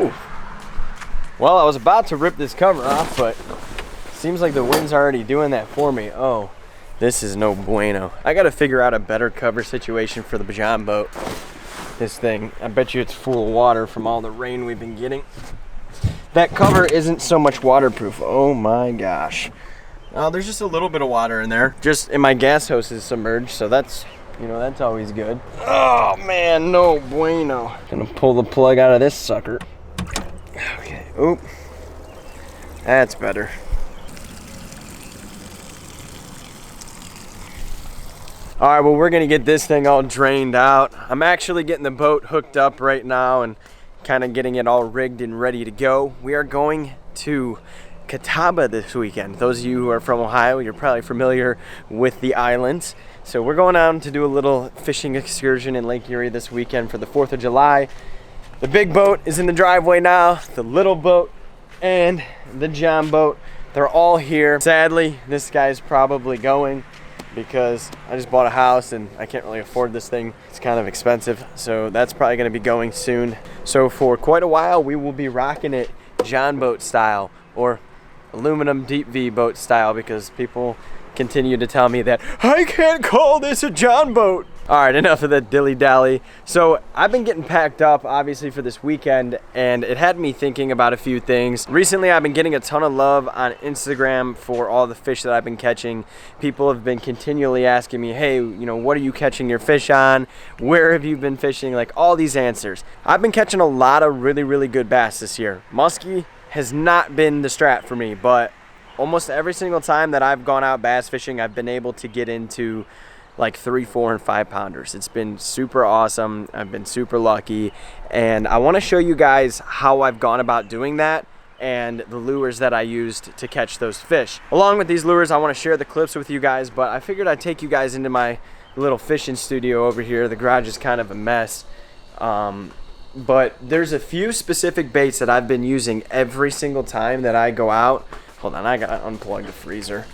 Ooh. Well, I was about to rip this cover off, but seems like the wind's already doing that for me. Oh, this is no bueno. I gotta figure out a better cover situation for the John boat. This thing, I bet you it's full of water from all the rain we've been getting. That cover isn't so much waterproof. Oh my gosh. There's just a little bit of water in there. Just in my gas hose is submerged, so that's, that's always good. Oh man, no bueno. Gonna pull the plug out of this sucker. Okay, oop. That's better. All right, well, we're gonna get this thing all drained out. I'm actually getting the boat hooked up right now and kind of getting it all rigged and ready to go. We are going to Catawba this weekend. Those of you who are from Ohio, you're probably familiar with the islands. So we're going out to do a little fishing excursion in Lake Erie this weekend for the 4th of July. The big boat is in the driveway now, the little boat and the John boat. They're all here. Sadly, this guy's probably going because I just bought a house and I can't really afford this thing. It's kind of expensive, so that's probably gonna be going soon. So for quite a while, we will be rocking it John boat style or aluminum deep V boat style because people continue to tell me that I can't call this a John boat. All right, enough of the dilly-dally. So I've been getting packed up, obviously, for this weekend, and it had me thinking about a few things. Recently, I've been getting a ton of love on Instagram for all the fish that I've been catching. People have been continually asking me, hey, what are you catching your fish on? Where have you been fishing? Like, all these answers. I've been catching a lot of really, really good bass this year. Muskie has not been the strat for me, but almost every single time that I've gone out bass fishing, I've been able to get into like 3, 4, and 5 pounders. It's been super awesome. I've been super lucky, and I want to show you guys how I've gone about doing that and the lures that I used to catch those fish. Along with these lures, I want to share the clips with you guys, but I figured I'd take you guys into my little fishing studio over here. The garage is kind of a mess, but there's a few specific baits that I've been using every single time that I go out. Hold on, I gotta unplug the freezer.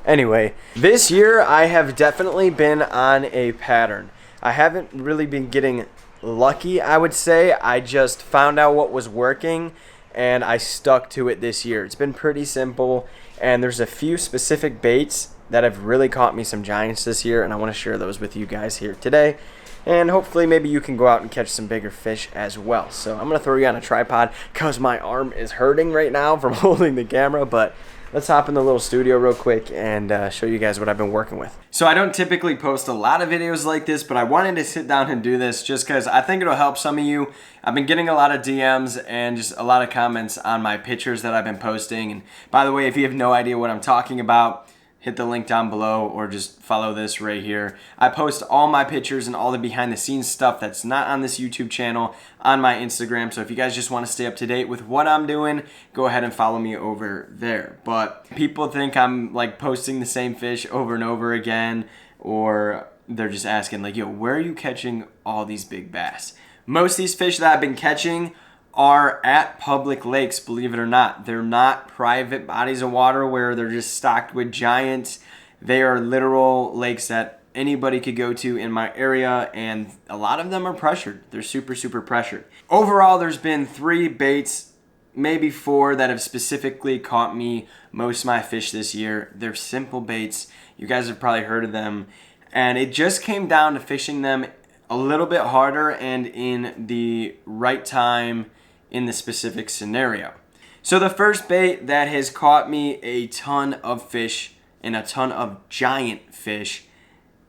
Anyway, this year I have definitely been on a pattern. I haven't really been getting lucky, I would say. I just found out what was working and I stuck to it this year. It's been pretty simple, and there's a few specific baits that have really caught me some giants this year, and I want to share those with you guys here today. And hopefully maybe you can go out and catch some bigger fish as well. So I'm going to throw you on a tripod because my arm is hurting right now from holding the camera, but let's hop in the little studio real quick and show you guys what I've been working with. So I don't typically post a lot of videos like this, but I wanted to sit down and do this just because I think it'll help some of you. I've been getting a lot of DMs and just a lot of comments on my pictures that I've been posting. And by the way, if you have no idea what I'm talking about, hit the link down below or just follow this right here. I post all my pictures and all the behind the scenes stuff that's not on this YouTube channel on my Instagram. So if you guys just want to stay up to date with what I'm doing, go ahead and follow me over there. But people think I'm like posting the same fish over and over again, or they're just asking like, yo, where are you catching all these big bass? Most of these fish that I've been catching are at public lakes, believe it or not. They're not private bodies of water where they're just stocked with giants. They are literal lakes that anybody could go to in my area, and a lot of them are pressured. They're super, super pressured. Overall, there's been 3 baits, maybe 4, that have specifically caught me most of my fish this year. They're simple baits. You guys have probably heard of them. And it just came down to fishing them a little bit harder and in the right time in the specific scenario. So the first bait that has caught me a ton of fish and a ton of giant fish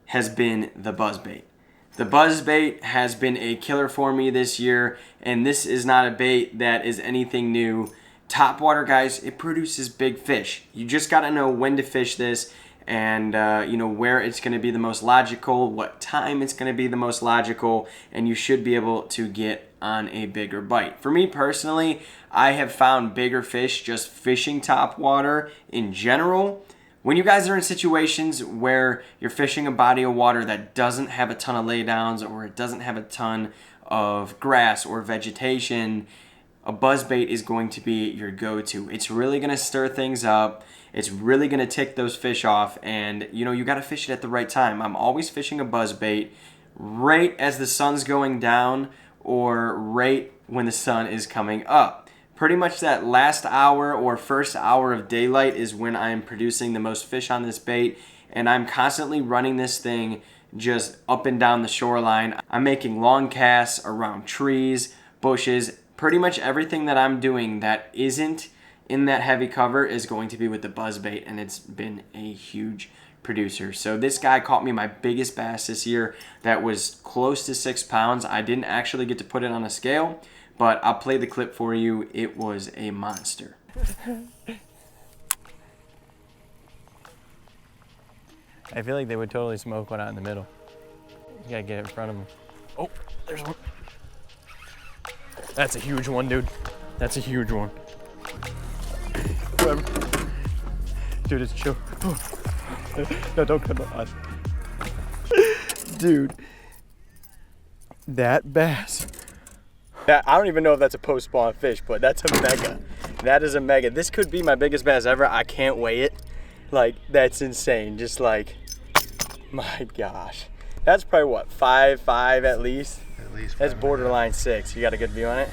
has been the buzzbait. The buzzbait has been a killer for me this year, and this is not a bait that is anything new. Topwater, guys, it produces big fish. You just got to know when to fish this, and where it's going to be the most logical, what time it's going to be the most logical, and you should be able to get on a bigger bite. For me personally, I have found bigger fish just fishing topwater in general. When you guys are in situations where you're fishing a body of water that doesn't have a ton of laydowns, or it doesn't have a ton of grass or vegetation, a buzzbait is going to be your go-to. It's really going to stir things up. It's really going to tick those fish off, and you got to fish it at the right time. I'm always fishing a buzzbait right as the sun's going down or right when the sun is coming up. Pretty much that last hour or first hour of daylight is when I'm producing the most fish on this bait, and I'm constantly running this thing just up and down the shoreline. I'm making long casts around trees, bushes. Pretty much everything that I'm doing that isn't in that heavy cover is going to be with the buzzbait, and it's been a huge producer. So this guy caught me my biggest bass this year that was close to 6 pounds. I didn't actually get to put it on a scale, but I'll play the clip for you. It was a monster. I feel like they would totally smoke one out in the middle. You gotta get in front of them. Oh, there's one. That's a huge one, dude. That's a huge one. Dude, it's chill. No, don't cut my eyes. Dude, that bass. I don't even know if that's a post-spawn fish, but that's a mega. That is a mega. This could be my biggest bass ever. I can't weigh it. Like, that's insane. Just like, my gosh. That's probably what, 5'5" at least? At least. That's borderline 6. You got a good view on it?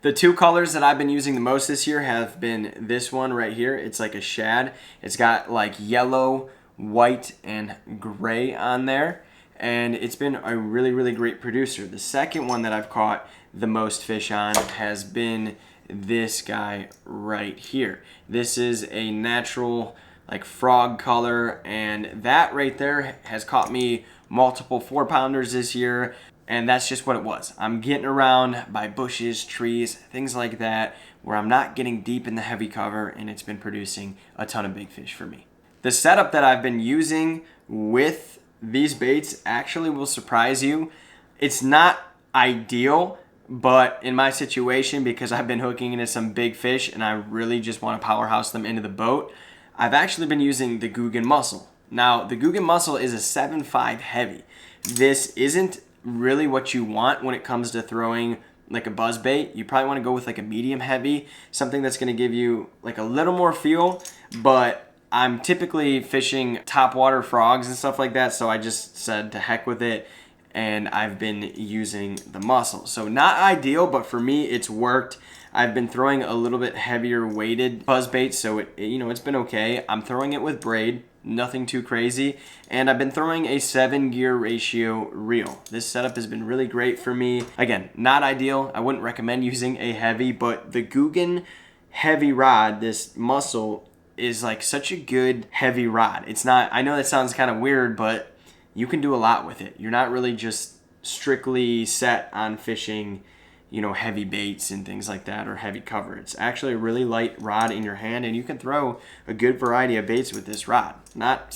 The two colors that I've been using the most this year have been this one right here. It's like a shad. It's got like yellow, white, and gray on there. And it's been a really, really great producer. The second one that I've caught the most fish on has been this guy right here. This is a natural like frog color, and that right there has caught me multiple 4-pounders this year, and that's just what it was. I'm getting around by bushes, trees, things like that, where I'm not getting deep in the heavy cover, and it's been producing a ton of big fish for me. The setup that I've been using with these baits actually will surprise you. It's not ideal, but in my situation, because I've been hooking into some big fish and I really just want to powerhouse them into the boat, I've actually been using the Guggen Muscle. Now, the Guggen Muscle is a 7.5 heavy. This isn't really what you want when it comes to throwing like a buzz bait. You probably want to go with like a medium heavy, something that's going to give you like a little more feel, but I'm typically fishing topwater frogs and stuff like that, so I just said to heck with it, and I've been using the Muscle. So not ideal, but for me, it's worked. I've been throwing a little bit heavier weighted buzz bait, so it's been okay. I'm throwing it with braid, nothing too crazy, and I've been throwing a 7-gear ratio reel. This setup has been really great for me. Again, not ideal. I wouldn't recommend using a heavy, but the Guggen heavy rod, this Muscle, is like such a good heavy rod. It's not, I know that sounds kind of weird, but you can do a lot with it. You're not really just strictly set on fishing, heavy baits and things like that, or heavy cover. It's actually a really light rod in your hand, and you can throw a good variety of baits with this rod. Not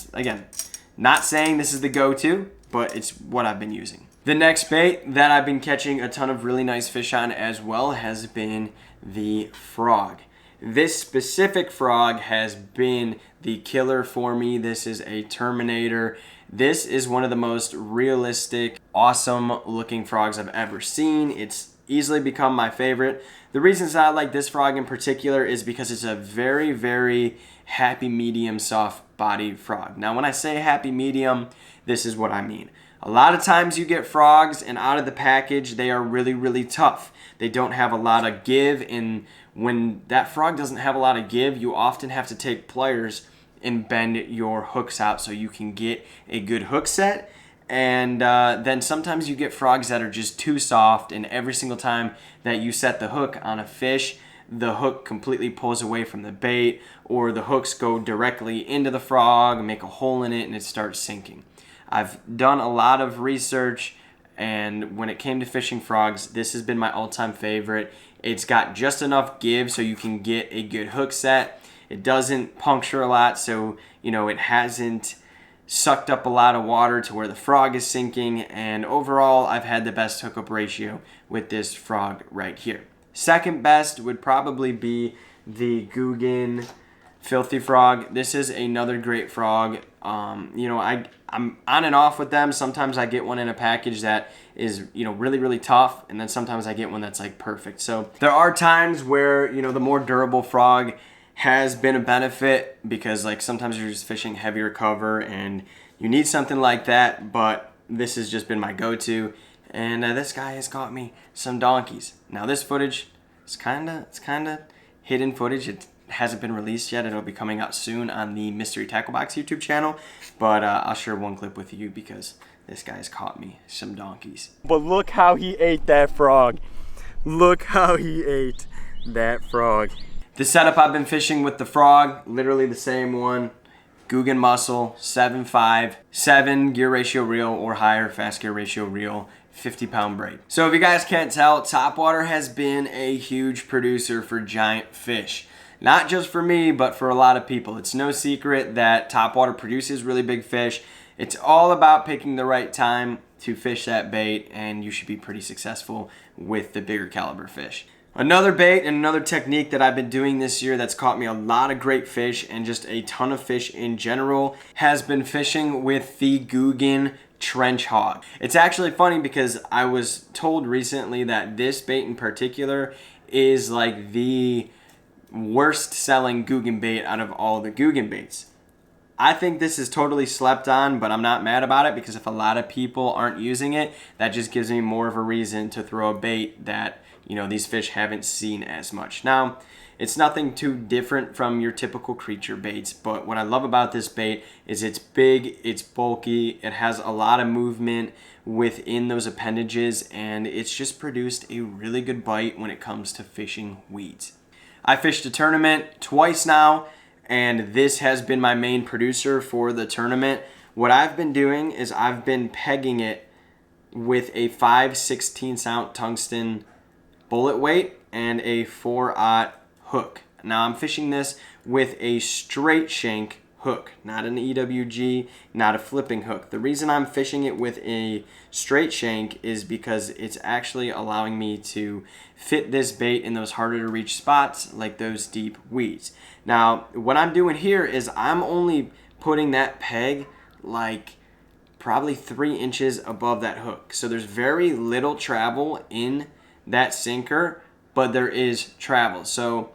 saying this is the go-to, but it's what I've been using. The next bait that I've been catching a ton of really nice fish on as well has been the frog. This specific frog has been the killer for me. This is a Terminator. This is one of the most realistic, awesome looking frogs I've ever seen. It's easily become my favorite. The reasons I like this frog in particular is because it's a very, very happy medium soft bodied frog. Now when I say happy medium, this is what I mean. A lot of times you get frogs and out of the package they are really, really tough. They don't have a lot of give, and when that frog doesn't have a lot of give, you often have to take pliers and bend your hooks out so you can get a good hook set. And then sometimes you get frogs that are just too soft, and every single time that you set the hook on a fish, the hook completely pulls away from the bait, or the hooks go directly into the frog and make a hole in it and it starts sinking. I've done a lot of research, and when it came to fishing frogs, this has been my all-time favorite. It's got just enough give so you can get a good hook set. It doesn't puncture a lot, so it hasn't sucked up a lot of water to where the frog is sinking, and overall I've had the best hookup ratio with this frog right here. Second best would probably be the Guggen Filthy Frog. This is another great frog. I'm on and off with them. Sometimes I get one in a package that is really, really tough, and then sometimes I get one that's like perfect. So there are times where the more durable frog has been a benefit, because like sometimes you're just fishing heavier cover and you need something like that, but this has just been my go-to, and this guy has caught me some donkeys. Now this footage, it's kind of hidden footage. It hasn't been released yet. It'll be coming out soon on the Mystery Tackle Box YouTube channel, but I'll share one clip with you because this guy's caught me some donkeys. But look how he ate that frog. Look how he ate that frog. The setup I've been fishing with the frog, literally the same one. Guggen Muscle, 7.5, 7 gear ratio reel or higher, fast gear ratio reel, 50-pound braid. So if you guys can't tell, Topwater has been a huge producer for giant fish. Not just for me, but for a lot of people. It's no secret that Topwater produces really big fish. It's all about picking the right time to fish that bait, and you should be pretty successful with the bigger caliber fish. Another bait and another technique that I've been doing this year that's caught me a lot of great fish and just a ton of fish in general has been fishing with the Guggen Trench Hog. It's actually funny because I was told recently that this bait in particular is like the worst selling Guggen bait out of all the Guggen baits. I think this is totally slept on, but I'm not mad about it because if a lot of people aren't using it, that just gives me more of a reason to throw a bait that, you know, these fish haven't seen as much. Now, it's nothing too different from your typical creature baits, but what I love about this bait is it's big, it's bulky, it has a lot of movement within those appendages, and it's just produced a really good bite when it comes to fishing weeds. I fished a tournament twice now, and this has been my main producer for the tournament. What I've been doing is I've been pegging it with a 5/16 ounce tungsten bullet weight and a 4/0 hook. Now I'm fishing this with a straight shank hook, not an EWG, not a flipping hook. The reason I'm fishing it with a straight shank is because it's actually allowing me to fit this bait in those harder to reach spots like those deep weeds. Now what I'm doing here is I'm only putting that peg like probably 3 inches above that hook. So there's very little travel in that sinker, but there is travel. So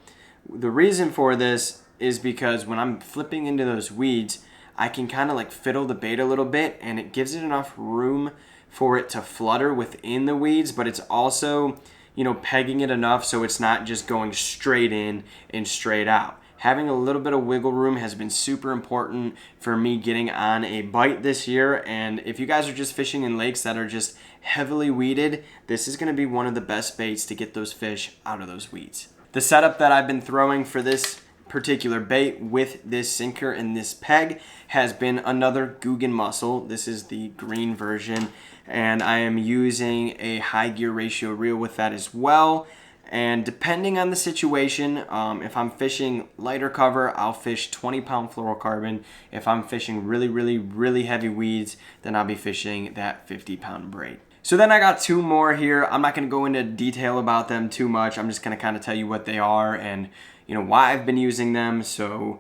the reason for this is because when I'm flipping into those weeds, I can kind of like fiddle the bait a little bit, and it gives it enough room for it to flutter within the weeds, but it's also, you know, pegging it enough so it's not just going straight in and straight out. Having a little bit of wiggle room has been super important for me getting on a bite this year, and if you guys are just fishing in lakes that are just heavily weeded, this is going to be one of the best baits to get those fish out of those weeds. The setup that I've been throwing for this particular bait with this sinker and this peg has been another Guggen Muscle. This is the green version, and I am using a high gear ratio reel with that as well. And depending on the situation, if I'm fishing lighter cover, I'll fish 20-pound fluorocarbon. If I'm fishing really heavy weeds, then I'll be fishing that 50-pound braid. So then I got 2 more here. I'm not going to go into detail about them too much. I'm just going to kind of tell you what they are and, you know, why I've been using them. So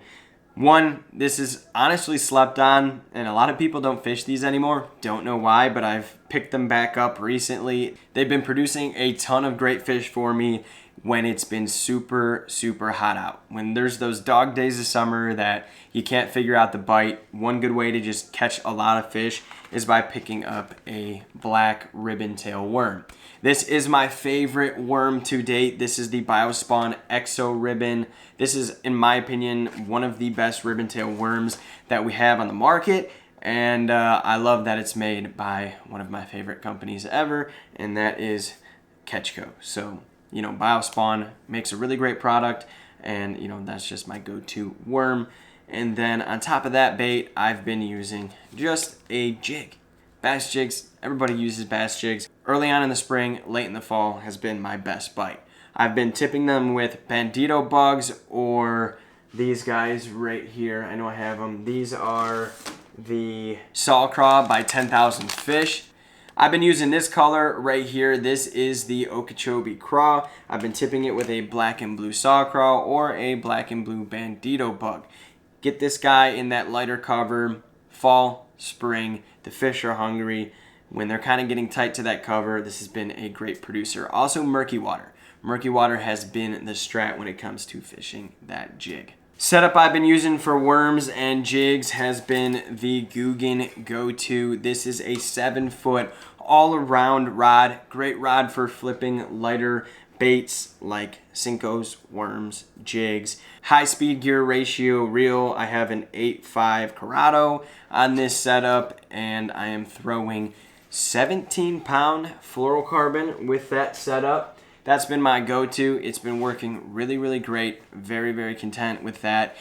one, this is honestly slept on, and a lot of people don't fish these anymore. Don't know why, but I've picked them back up recently. They've been producing a ton of great fish for me when it's been super hot out. When there's those dog days of summer that you can't figure out the bite, one good way to just catch a lot of fish is by picking up a black ribbon tail worm. This is my favorite worm to date. This is the Biospawn Exo Ribbon. This is, in my opinion, one of the best ribbon tail worms that we have on the market. And I love that it's made by one of my favorite companies ever, and that is Ketchco. So, you know, Biospawn makes a really great product, and, you know, that's just my go-to worm. And then on top of that bait, I've been using just a jig. Bass jigs, everybody uses bass jigs. Early on in the spring, late in the fall has been my best bite. I've been tipping them with bandito bugs or these guys right here. I know I have them. These are the Saw Craw by 10,000 Fish. I've been using this color right here. This is the Okeechobee Craw. I've been tipping it with a black and blue Saw Craw or a black and blue bandito bug. Get this guy in that lighter cover, fall, spring, the fish are hungry. When they're kind of getting tight to that cover, this has been a great producer. Also murky water. Murky water has been the strat when it comes to fishing that jig. Setup I've been using for worms and jigs has been the Guggen Go-To. This is a 7-foot all-around rod. Great rod for flipping lighter baits like Sinkos, worms, jigs. High-speed gear ratio reel. I have an 8.5 Corrado on this setup, and I am throwing 17-pound fluorocarbon with that setup. That's been my go-to. It's been working really, really great. Very, very content with that.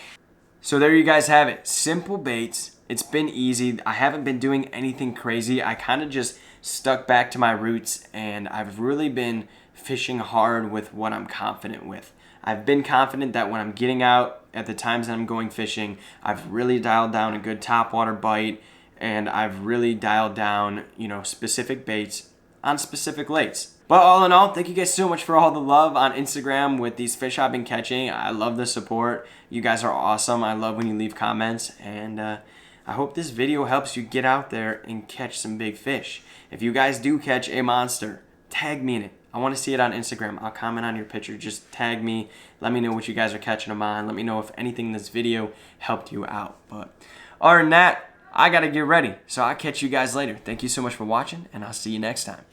So there you guys have it. Simple baits. It's been easy. I haven't been doing anything crazy. I kind of just stuck back to my roots, and I've really been fishing hard with what I'm confident with. I've been confident that when I'm getting out at the times that I'm going fishing, I've really dialed down a good topwater bite, and I've really dialed down, specific baits on specific lakes. But all in all, thank you guys so much for all the love on Instagram with these fish I've been catching. I love the support. You guys are awesome. I love when you leave comments, and I hope this video helps you get out there and catch some big fish. If you guys do catch a monster, tag me in it. I want to see it on Instagram. I'll comment on your picture. Just tag me. Let me know what you guys are catching them on. Let me know if anything in this video helped you out. But other than that, I got to get ready. So I'll catch you guys later. Thank you so much for watching, and I'll see you next time.